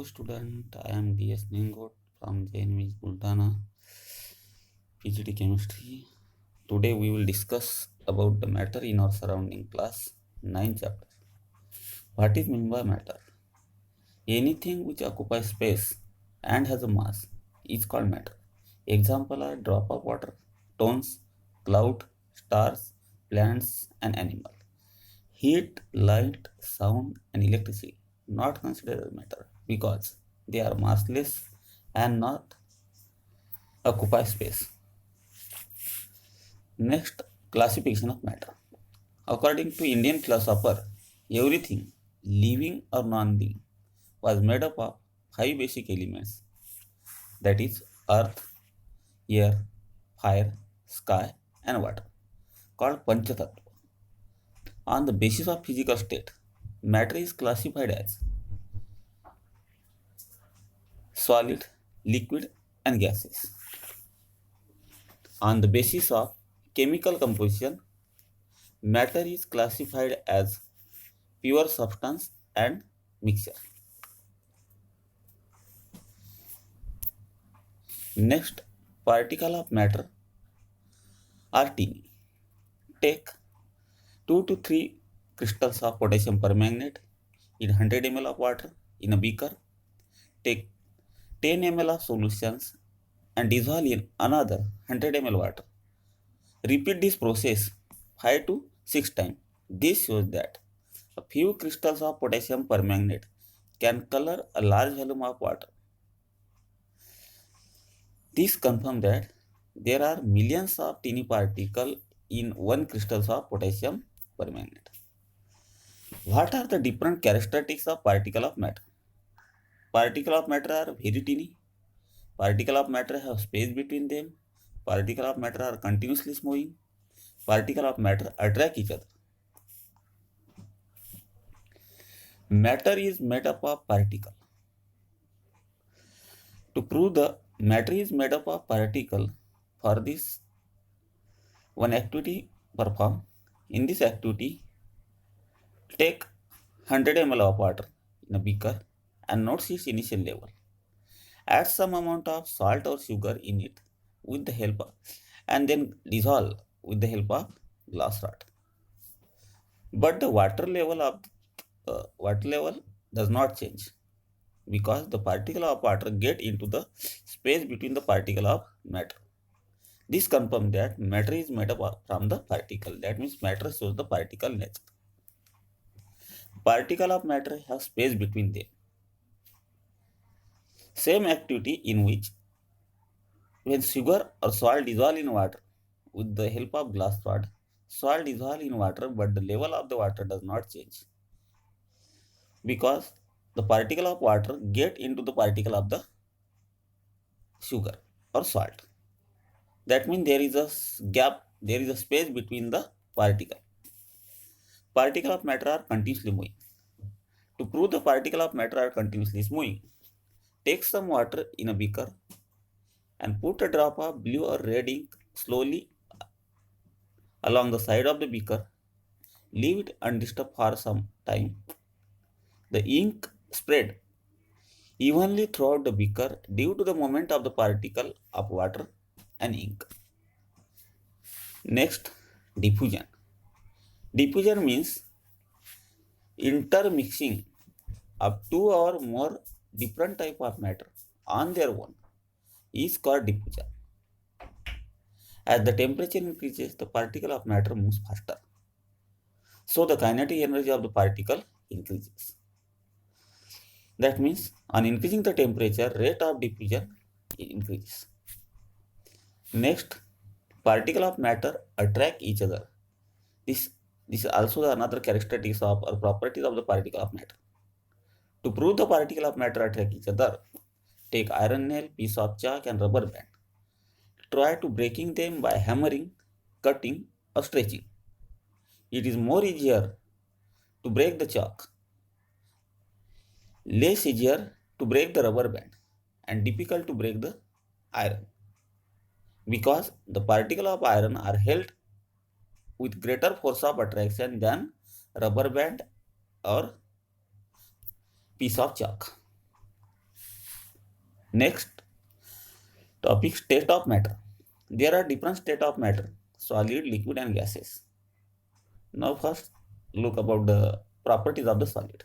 Student, I am DS Ningot from JNV Bultana, PGT Chemistry. Today we will discuss about the matter in our surrounding class 9 chapter. What is meant by matter? Anything which occupies space and has a mass is called matter. Example are drop of water, stones, cloud, stars, plants and animal. Heat, light, sound and electricity not considered as matter because they are massless and not occupy space. Next, classification of matter. According to Indian philosopher, everything, living or non-living, was made up of five basic elements, that is earth, air, fire, sky and water, called Panchatattva. On the basis of physical state, matter is classified as solid, liquid and gases. On the basis of chemical composition, matter is classified as pure substance and mixture. Next, particle of matter are teeny. Take 2 to 3 crystals of potassium permanganate in 100 ml of water in a beaker. Take 10 ml of solutions and dissolve in another 100 ml water. Repeat this process 5 to 6 times. This shows that a few crystals of potassium permanganate can color a large volume of water. This confirms that there are millions of tiny particles in one crystal of potassium permanganate. What are the different characteristics of particle of matter? Particle of matter are very tiny. Particle of matter have space between them. Particle of matter are continuously moving. Particle of matter attract each other. Matter is made up of particle. To prove the matter is made up of particle, for this one activity perform. In this activity, take 100 ml of water in a beaker and note its initial level. Add some amount of salt or sugar in it with the help of, and then dissolve with the help of glass rod. But the water level does not change because the particle of water get into the space between the particle of matter. This confirms that matter is made up from the particle. That means matter shows the particle nature. Particle of matter have space between them. Same activity in which when sugar or salt dissolve in water with the help of glass rod, salt dissolve in water but the level of the water does not change because the particle of water get into the particle of the sugar or salt. That means there is a gap, there is a space between the particle. Particle of matter are continuously moving. To prove the particle of matter are continuously moving, take some water in a beaker and put a drop of blue or red ink slowly along the side of the beaker. Leave it undisturbed for some time. The ink spread evenly throughout the beaker due to the movement of the particle of water and ink. Next, diffusion. Diffusion means intermixing of two or more different type of matter on their own is called diffusion. As the temperature increases, the particle of matter moves faster. So the kinetic energy of the particle increases. That means on increasing the temperature, rate of diffusion increases. Next, particle of matter attract each other. This is also another characteristics of or properties of the particle of matter. To prove the particle of matter attract each other, take iron nail, piece of chalk and rubber band. Try to breaking them by hammering, cutting or stretching. It is more easier to break the chalk, less easier to break the rubber band and difficult to break the iron because the particle of iron are held with greater force of attraction than rubber band or piece of chalk. Next topic, state of matter. There are different state of matter: solid, liquid, and gases. Now first look about the properties of the solid.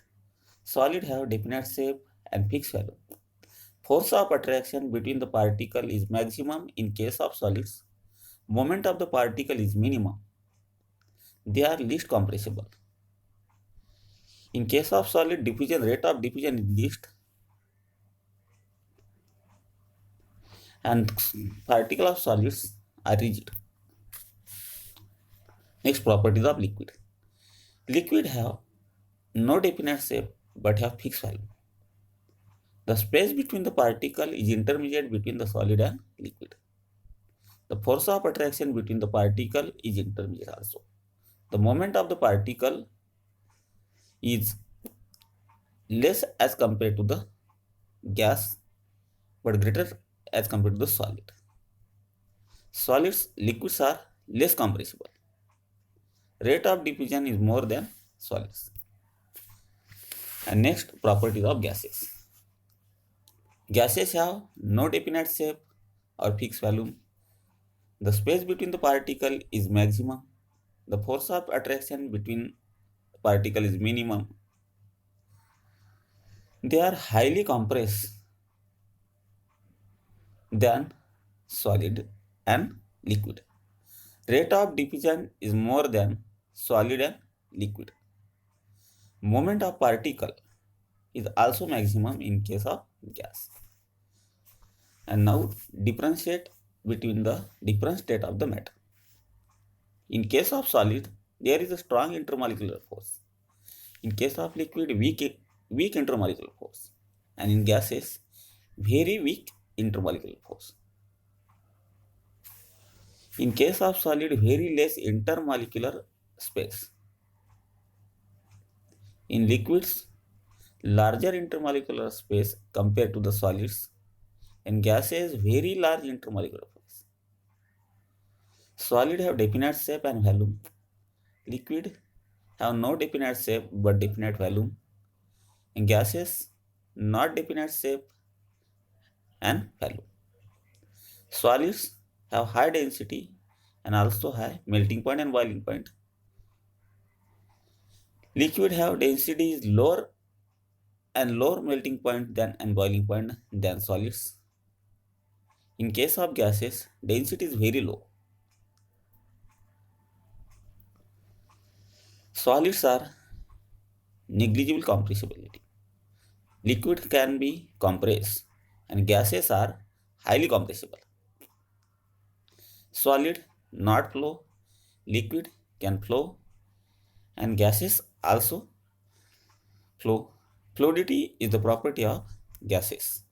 Solid have definite shape and fixed value. Force of attraction between the particle is maximum in case of solids. Moment of the particle is minimum. They are least compressible. In case of solid, diffusion rate of diffusion is least, and particle of solids are rigid. Next, properties of liquid. Liquid have no definite shape but have fixed value. The space between the particle is intermediate between the solid and liquid. The force of attraction between the particle is intermediate also. The moment of the particle is less as compared to the gas but greater as compared to the solid. Liquids are less compressible. Rate of diffusion is more than solids. And next, properties of gases. Gases have no definite shape or fixed volume. The space between the particle is maximum. The force of attraction between particle is minimum. They are highly compressed than solid and liquid. Rate of diffusion is more than solid and liquid. Moment of particle is also maximum in case of gas. And now differentiate between the different state of the matter. In case of solid, there is a strong intermolecular force. In case of liquid, weak intermolecular force. And in gases, very weak intermolecular force. In case of solid, very less intermolecular space. In liquids, larger intermolecular space compared to the solids. In gases, very large intermolecular space. Solid have definite shape and volume. Liquid have no definite shape but definite volume. In gases, not definite shape and volume. Solids have high density and also high melting point and boiling point. Liquid have density is lower and lower melting point than and boiling point than solids. In case of gases, density is very low. Solids are negligible compressibility. Liquid can be compressed and gases are highly compressible. Solid not flow, liquid can flow, and gases also flow. Fluidity is the property of gases.